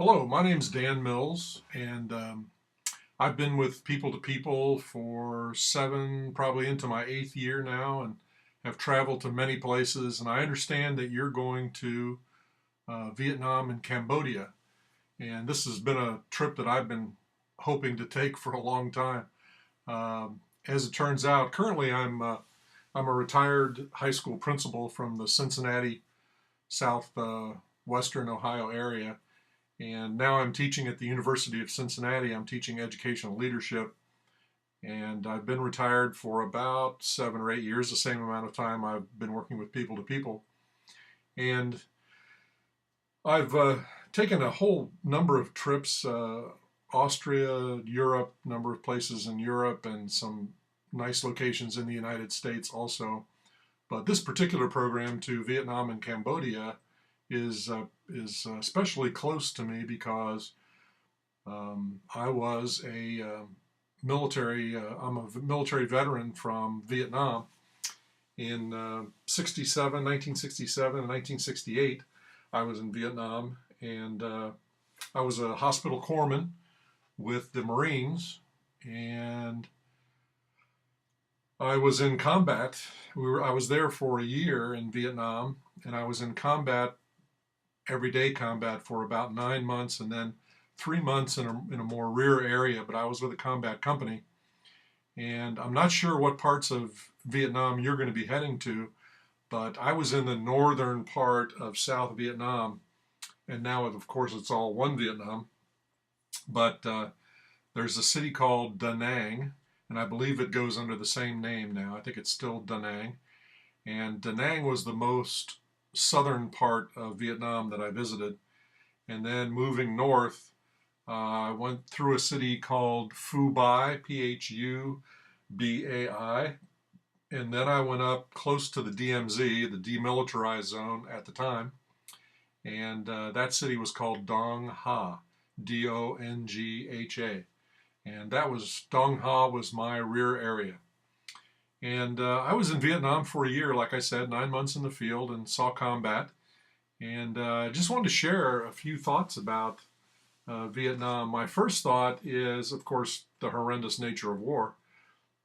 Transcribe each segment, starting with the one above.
Hello, my name's Dan Mills, and I've been with People to People for probably into my eighth year now, and have traveled to many places. And I understand that you're going to Vietnam and Cambodia, and this has been a trip that I've been hoping to take for a long time. As it turns out, currently I'm a retired high school principal from the Cincinnati, South Western Ohio area. And now I'm teaching at the University of Cincinnati. I'm teaching educational leadership. And I've been retired for about 7 or 8 years, the same amount of time I've been working with People to People. And I've taken a whole number of trips, Austria, Europe, number of places in Europe, and some nice locations in the United States also. But this particular program to Vietnam and Cambodia is especially close to me because I was a I'm a military veteran from Vietnam in 1967 and 1968. I was in Vietnam, and I was a hospital corpsman with the Marines, and I was in combat. I was there for a year in Vietnam, and I was in combat, everyday combat, for about 9 months, and then 3 months in a more rear area. But I was with a combat company, and I'm not sure what parts of Vietnam you're going to be heading to, but I was in the northern part of South Vietnam, and now of course it's all one Vietnam. But there's a city called Da Nang, and I believe it goes under the same name now. I think it's still Da Nang. And Da Nang was the most southern part of Vietnam that I visited. And then moving north, I went through a city called Phu Bai, Phubai. And then I went up close to the DMZ, the demilitarized zone at the time. And that city was called Dong Ha, Dongha. And Dong Ha was my rear area. And I was in Vietnam for a year, like I said, 9 months in the field, and saw combat. And I just wanted to share a few thoughts about Vietnam. My first thought is, of course, the horrendous nature of war,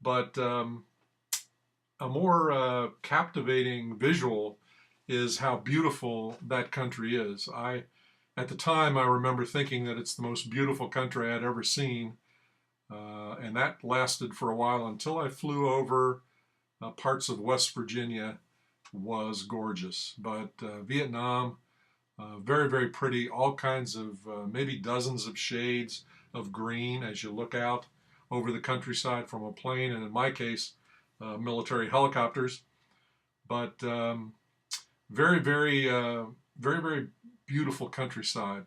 but a more captivating visual is how beautiful that country is. At the time, I remember thinking that it's the most beautiful country I had ever seen. And that lasted for a while until I flew over parts of West Virginia. Was gorgeous. But Vietnam, very, very pretty, all kinds of, maybe dozens of shades of green as you look out over the countryside from a plane, and in my case, military helicopters. But very, very, very, very beautiful countryside.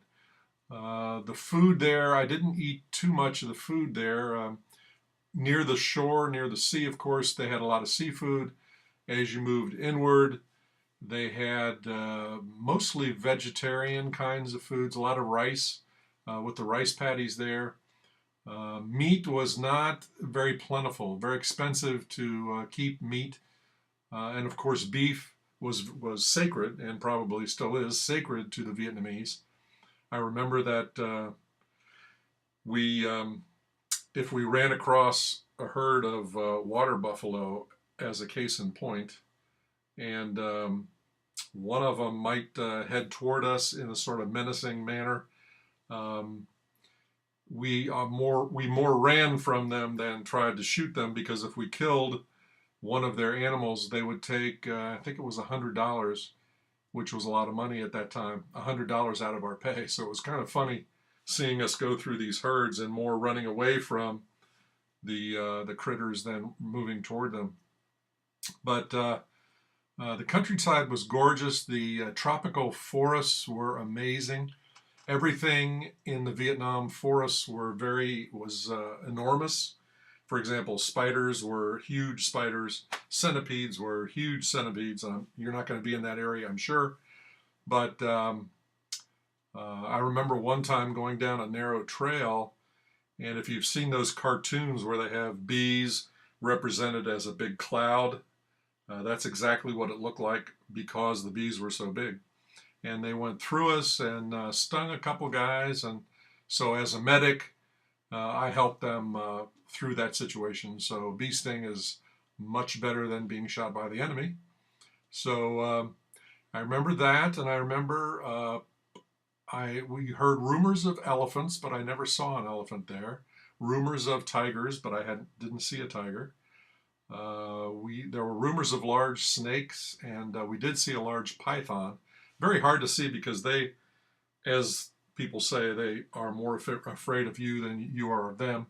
The food there, I didn't eat too much of the food there. Near the shore, near the sea, of course, they had a lot of seafood. As you moved inward, they had mostly vegetarian kinds of foods, a lot of rice with the rice paddies there. Meat was not very plentiful, very expensive to keep meat. And of course, beef was sacred, and probably still is sacred to the Vietnamese. I remember that we, if we ran across a herd of water buffalo, as a case in point, and one of them might head toward us in a sort of menacing manner, we more ran from them than tried to shoot them, because if we killed one of their animals, they would take, I think it was $100, which was a lot of money at that time, $100 out of our pay. So it was kind of funny seeing us go through these herds and more running away from the critters than moving toward them. But the countryside was gorgeous. The tropical forests were amazing. Everything in the Vietnam forests was enormous. For example, spiders were huge spiders. Centipedes were huge centipedes. You're not going to be in that area, I'm sure. But I remember one time going down a narrow trail, and if you've seen those cartoons where they have bees represented as a big cloud, that's exactly what it looked like, because the bees were so big. and they went through us and stung a couple guys. And so as a medic, I helped them through that situation. So bee sting is much better than being shot by the enemy. So I remember that, and I remember we heard rumors of elephants, but I never saw an elephant there. Rumors of tigers, but I didn't see a tiger. There were rumors of large snakes, and we did see a large python. Very hard to see because they, as people say, they are more afraid of you than you are of them.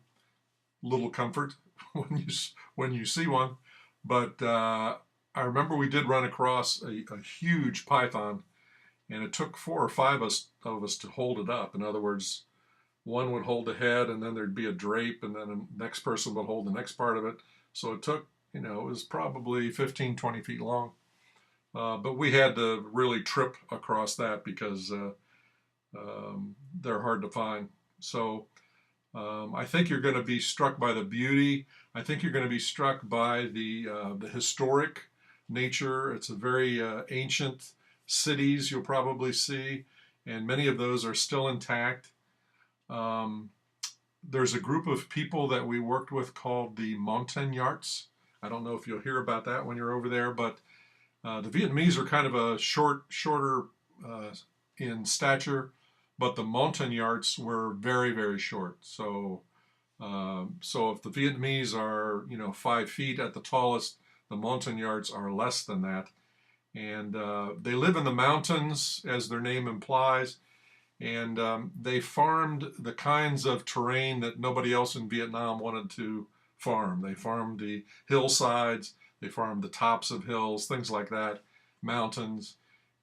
Little comfort when you see one, but I remember we did run across a huge python, and it took 4 or 5 of us to hold it up. In other words, one would hold the head, and then there'd be a drape, and then the next person would hold the next part of it. So it took, it was probably 15, 20 feet long. But we had to really trip across that because they're hard to find. So I think you're going to be struck by the beauty. I think you're going to be struck by the historic nature. It's a very ancient cities you'll probably see, and many of those are still intact. There's a group of people that we worked with called the Montagnards. I don't know if you'll hear about that when you're over there, but the Vietnamese are kind of a shorter in stature, but the Montagnards were very, very short. So, so if the Vietnamese are 5 feet at the tallest, the Montagnards are less than that, and they live in the mountains, as their name implies. And they farmed the kinds of terrain that nobody else in Vietnam wanted to farm. They farmed the hillsides, they farmed the tops of hills, things like that, mountains,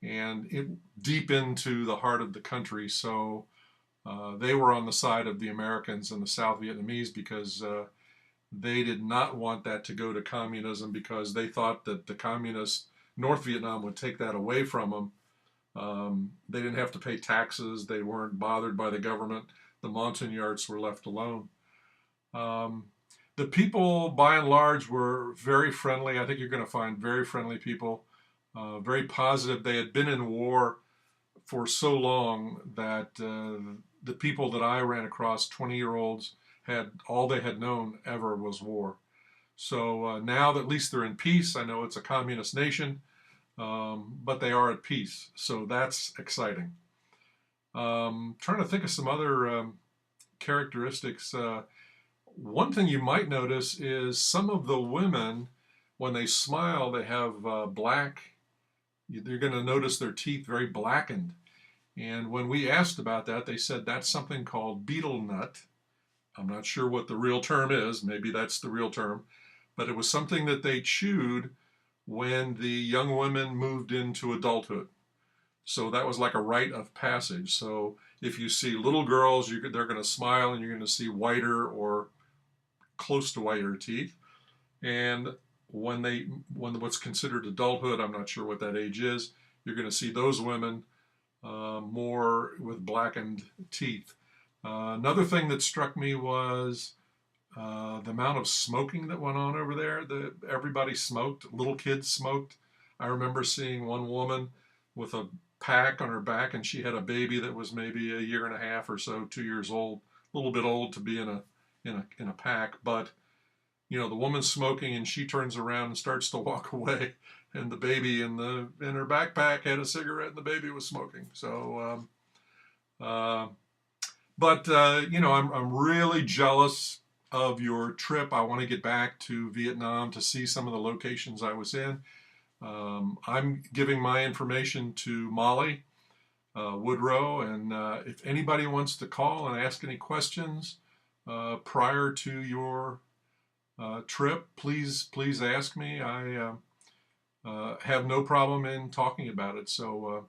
and deep into the heart of the country. So they were on the side of the Americans and the South Vietnamese because they did not want that to go to communism, because they thought that the communist North Vietnam would take that away from them. They didn't have to pay taxes. They weren't bothered by the government. The Montagnards were left alone. The people, by and large, were very friendly. I think you're going to find very friendly people, very positive. They had been in war for so long that the people that I ran across, 20-year-olds, all they had known ever was war. So now that at least they're in peace, I know it's a communist nation, but they are at peace. So that's exciting. Trying to think of some other characteristics. One thing you might notice is some of the women, when they smile, they have black. You're going to notice their teeth very blackened. And when we asked about that, they said that's something called betel nut. I'm not sure what the real term is. Maybe that's the real term. But it was something that they chewed when the young women moved into adulthood. So that was like a rite of passage. So if you see little girls, they're going to smile, and you're going to see whiter or close to whiter teeth. And when what's considered adulthood, I'm not sure what that age is, you're going to see those women more with blackened teeth. Another thing that struck me was the amount of smoking that went on over there. Everybody smoked. Little kids smoked. I remember seeing one woman with a pack on her back, and she had a baby that was maybe a year and a half or so, 2 years old, a little bit old to be in a pack. But the woman's smoking, and she turns around and starts to walk away, and the baby in her backpack had a cigarette, and the baby was smoking. So, I'm really jealous of your trip. I want to get back to Vietnam to see some of the locations I was in. I'm giving my information to Molly Woodrow, and if anybody wants to call and ask any questions prior to your trip, please ask me. I have no problem in talking about it. So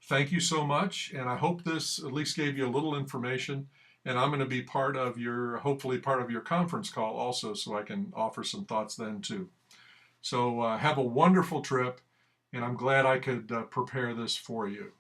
thank you so much, and I hope this at least gave you a little information. And I'm going to be hopefully part of your conference call also, so I can offer some thoughts then too. So have a wonderful trip, and I'm glad I could prepare this for you.